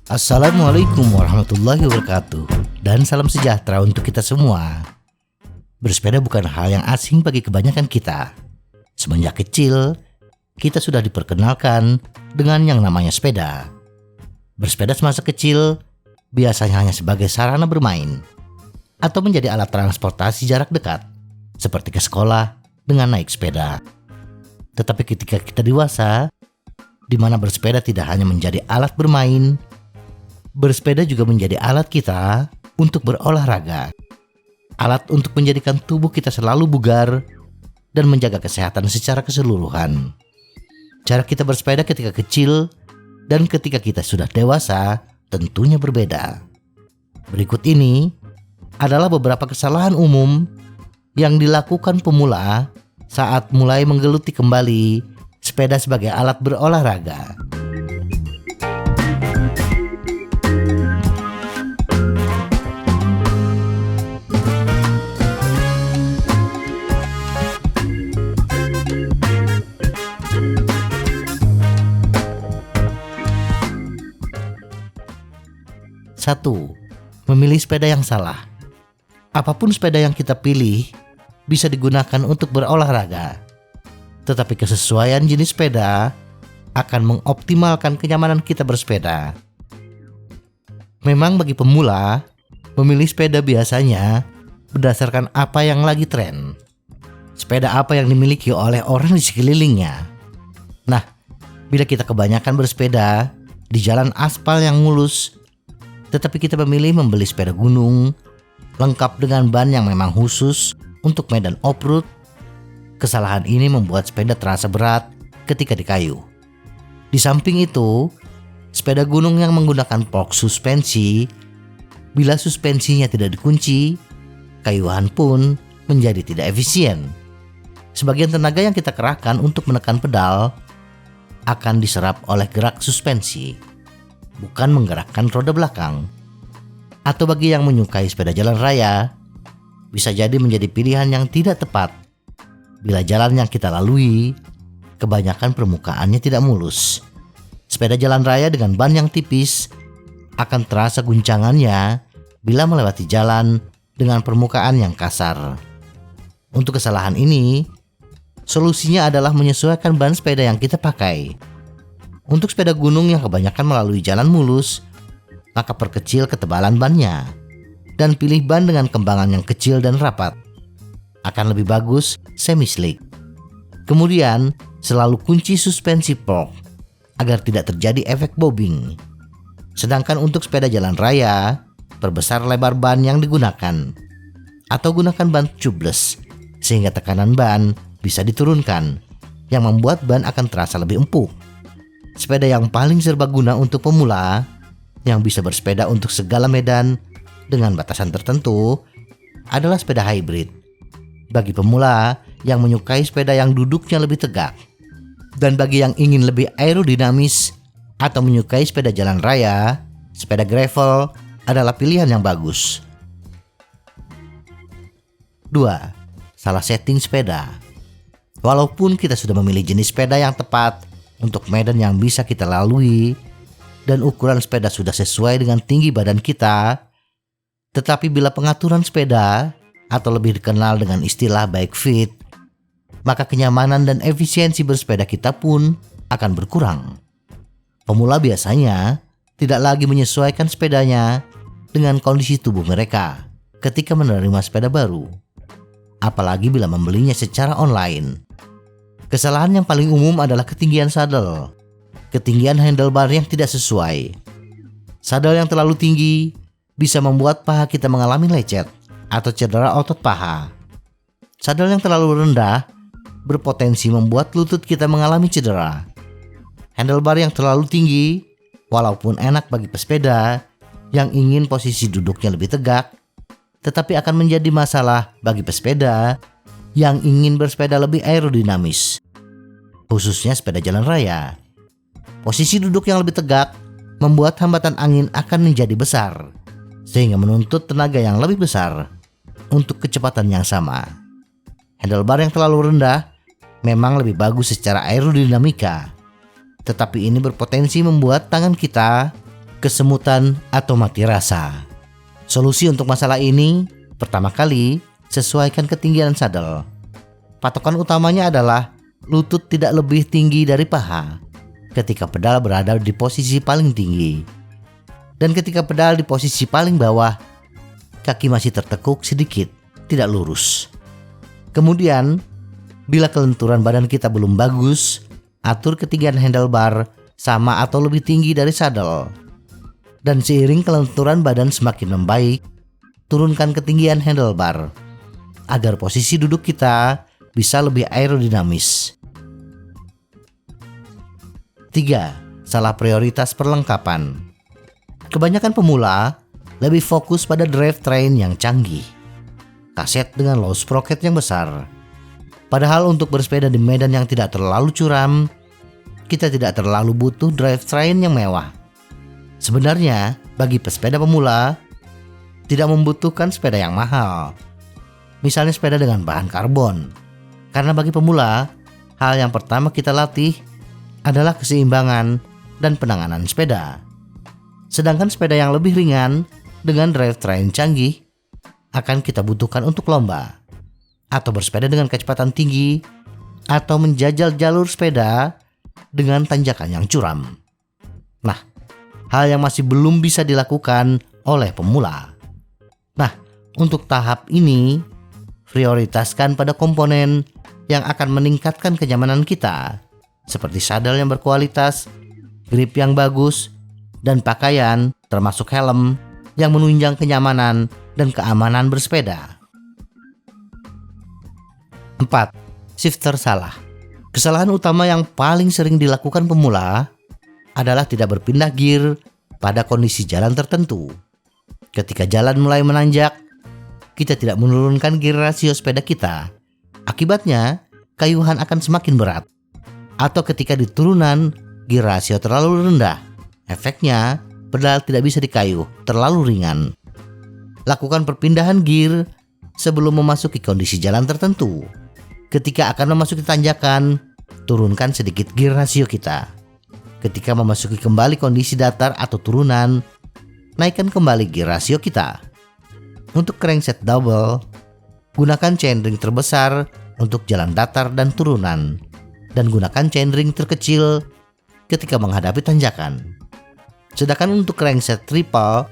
Assalamualaikum warahmatullahi wabarakatuh, dan salam sejahtera untuk kita semua. Bersepeda bukan hal yang asing bagi kebanyakan kita. Semenjak kecil, kita sudah diperkenalkan dengan yang namanya sepeda. Bersepeda semasa kecil biasanya hanya sebagai sarana bermain atau menjadi alat transportasi jarak dekat, seperti ke sekolah dengan naik sepeda. Tetapi ketika kita dewasa, di mana bersepeda tidak hanya menjadi alat bermain, bersepeda juga menjadi alat kita untuk berolahraga. Alat untuk menjadikan tubuh kita selalu bugar dan menjaga kesehatan secara keseluruhan. Cara kita bersepeda ketika kecil dan ketika kita sudah dewasa tentunya berbeda. Berikut ini adalah beberapa kesalahan umum yang dilakukan pemula saat mulai menggeluti kembali sepeda sebagai alat berolahraga. 1. Memilih sepeda yang salah. Apapun sepeda yang kita pilih bisa digunakan untuk berolahraga, tetapi kesesuaian jenis sepeda akan mengoptimalkan kenyamanan kita bersepeda. Memang bagi pemula, memilih sepeda biasanya berdasarkan apa yang lagi tren. Sepeda apa yang dimiliki oleh orang di sekelilingnya. Nah, bila kita kebanyakan bersepeda di jalan aspal yang mulus, tetapi kita memilih membeli sepeda gunung lengkap dengan ban yang memang khusus untuk medan off-road, kesalahan ini membuat sepeda terasa berat ketika dikayuh. Di samping itu, sepeda gunung yang menggunakan fork suspensi, bila suspensinya tidak dikunci, kayuhan pun menjadi tidak efisien. Sebagian tenaga yang kita kerahkan untuk menekan pedal akan diserap oleh gerak suspensi, bukan menggerakkan roda belakang. Atau bagi yang menyukai sepeda jalan raya, bisa jadi menjadi pilihan yang tidak tepat bila jalan yang kita lalui kebanyakan permukaannya tidak mulus. Sepeda jalan raya dengan ban yang tipis akan terasa guncangannya bila melewati jalan dengan permukaan yang kasar. Untuk kesalahan ini, solusinya adalah menyesuaikan ban sepeda yang kita pakai. Untuk sepeda gunung yang kebanyakan melalui jalan mulus, maka perkecil ketebalan bannya dan pilih ban dengan kembangan yang kecil dan rapat. Akan lebih bagus semi-slick. Kemudian, selalu kunci suspensi fork agar tidak terjadi efek bobbing. Sedangkan untuk sepeda jalan raya, perbesar lebar ban yang digunakan atau gunakan ban tubeless sehingga tekanan ban bisa diturunkan, yang membuat ban akan terasa lebih empuk. Sepeda yang paling serbaguna untuk pemula yang bisa bersepeda untuk segala medan dengan batasan tertentu adalah sepeda hybrid. Bagi pemula yang menyukai sepeda yang duduknya lebih tegak, dan bagi yang ingin lebih aerodinamis atau menyukai sepeda jalan raya, sepeda gravel adalah pilihan yang bagus. 2. Salah setting sepeda. Walaupun kita sudah memilih jenis sepeda yang tepat untuk medan yang bisa kita lalui dan ukuran sepeda sudah sesuai dengan tinggi badan kita, tetapi bila pengaturan sepeda atau lebih dikenal dengan istilah bike fit, maka kenyamanan dan efisiensi bersepeda kita pun akan berkurang. Pemula biasanya tidak lagi menyesuaikan sepedanya dengan kondisi tubuh mereka ketika menerima sepeda baru, apalagi bila membelinya secara online. Kesalahan yang paling umum adalah ketinggian sadel, ketinggian handlebar yang tidak sesuai. Sadel yang terlalu tinggi bisa membuat paha kita mengalami lecet atau cedera otot paha. Sadel yang terlalu rendah berpotensi membuat lutut kita mengalami cedera. Handlebar yang terlalu tinggi, walaupun enak bagi pesepeda yang ingin posisi duduknya lebih tegak, tetapi akan menjadi masalah bagi pesepeda yang ingin bersepeda lebih aerodinamis, khususnya sepeda jalan raya. Posisi duduk yang lebih tegak membuat hambatan angin akan menjadi besar, sehingga menuntut tenaga yang lebih besar untuk kecepatan yang sama. Handlebar yang terlalu rendah memang lebih bagus secara aerodinamika, tetapi ini berpotensi membuat tangan kita kesemutan atau mati rasa. Solusi untuk masalah ini, pertama kali, sesuaikan ketinggian saddle. Patokan utamanya adalah lutut tidak lebih tinggi dari paha ketika pedal berada di posisi paling tinggi. Dan ketika pedal di posisi paling bawah, kaki masih tertekuk sedikit, tidak lurus. Kemudian, bila kelenturan badan kita belum bagus, atur ketinggian handlebar sama atau lebih tinggi dari saddle. Dan seiring kelenturan badan semakin membaik, turunkan ketinggian handlebar agar posisi duduk kita bisa lebih aerodinamis. 3. Salah prioritas perlengkapan. Kebanyakan pemula lebih fokus pada drivetrain yang canggih, kaset dengan low sprocket yang besar. Padahal untuk bersepeda di medan yang tidak terlalu curam, kita tidak terlalu butuh drivetrain yang mewah. Sebenarnya, bagi pesepeda pemula, tidak membutuhkan sepeda yang mahal. Misalnya sepeda dengan bahan karbon. Karena bagi pemula, hal yang pertama kita latih adalah keseimbangan dan penanganan sepeda. Sedangkan sepeda yang lebih ringan dengan drivetrain canggih akan kita butuhkan untuk lomba, atau bersepeda dengan kecepatan tinggi, atau menjajal jalur sepeda dengan tanjakan yang curam. Nah, hal yang masih belum bisa dilakukan oleh pemula. Nah, untuk tahap ini, prioritaskan pada komponen yang akan meningkatkan kenyamanan kita, seperti saddle yang berkualitas, grip yang bagus, dan pakaian termasuk helm yang menunjang kenyamanan dan keamanan bersepeda. 4. Shifter salah. Kesalahan utama yang paling sering dilakukan pemula adalah tidak berpindah gear pada kondisi jalan tertentu. Ketika jalan mulai menanjak, kita tidak menurunkan gear rasio sepeda kita. Akibatnya, kayuhan akan semakin berat. Atau ketika di turunan, gear rasio terlalu rendah. Efeknya, pedal tidak bisa dikayuh, terlalu ringan. Lakukan perpindahan gear sebelum memasuki kondisi jalan tertentu. Ketika akan memasuki tanjakan, turunkan sedikit gear rasio kita. Ketika memasuki kembali kondisi datar atau turunan, naikkan kembali gear rasio kita. Untuk crankset double, gunakan chainring terbesar untuk jalan datar dan turunan, dan gunakan chainring terkecil ketika menghadapi tanjakan. Sedangkan untuk crankset triple,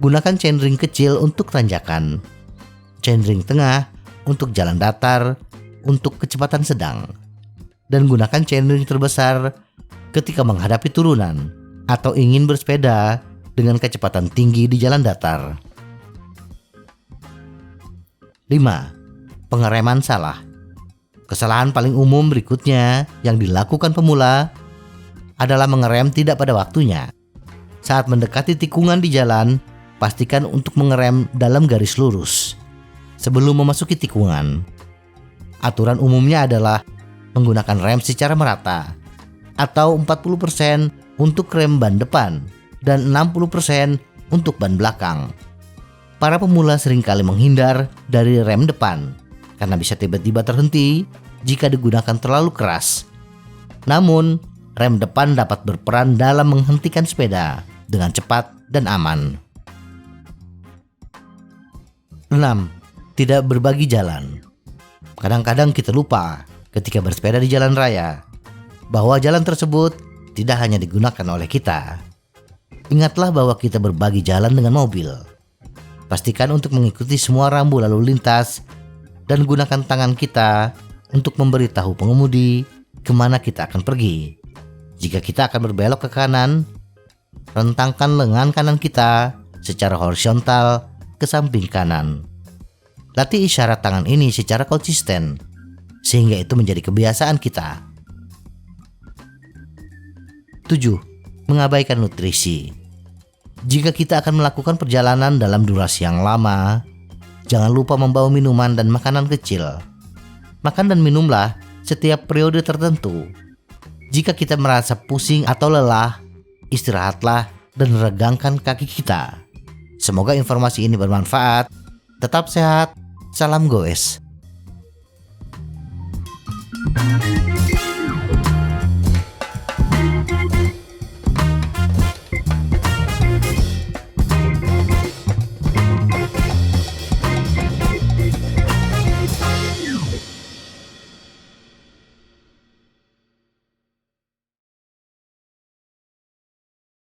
gunakan chainring kecil untuk tanjakan, chainring tengah untuk jalan datar untuk kecepatan sedang, dan gunakan chainring terbesar ketika menghadapi turunan atau ingin bersepeda dengan kecepatan tinggi di jalan datar. 5. Pengereman salah. Kesalahan paling umum berikutnya yang dilakukan pemula adalah mengerem tidak pada waktunya. Saat mendekati tikungan di jalan, pastikan untuk mengerem dalam garis lurus sebelum memasuki tikungan. Aturan umumnya adalah menggunakan rem secara merata, atau 40% untuk rem ban depan dan 60% untuk ban belakang. Para pemula seringkali menghindar dari rem depan karena bisa tiba-tiba terhenti jika digunakan terlalu keras. Namun, rem depan dapat berperan dalam menghentikan sepeda dengan cepat dan aman. 6. Tidak berbagi jalan. Kadang-kadang kita lupa ketika bersepeda di jalan raya bahwa jalan tersebut tidak hanya digunakan oleh kita. Ingatlah bahwa kita berbagi jalan dengan mobil. Pastikan untuk mengikuti semua rambu lalu lintas dan gunakan tangan kita untuk memberitahu pengemudi kemana kita akan pergi. Jika kita akan berbelok ke kanan, rentangkan lengan kanan kita secara horizontal ke samping kanan. Latih isyarat tangan ini secara konsisten, sehingga itu menjadi kebiasaan kita. 7. Mengabaikan nutrisi. Jika kita akan melakukan perjalanan dalam durasi yang lama, jangan lupa membawa minuman dan makanan kecil. Makan dan minumlah setiap periode tertentu. Jika kita merasa pusing atau lelah, istirahatlah dan regangkan kaki kita. Semoga informasi ini bermanfaat. Tetap sehat. Salam goes.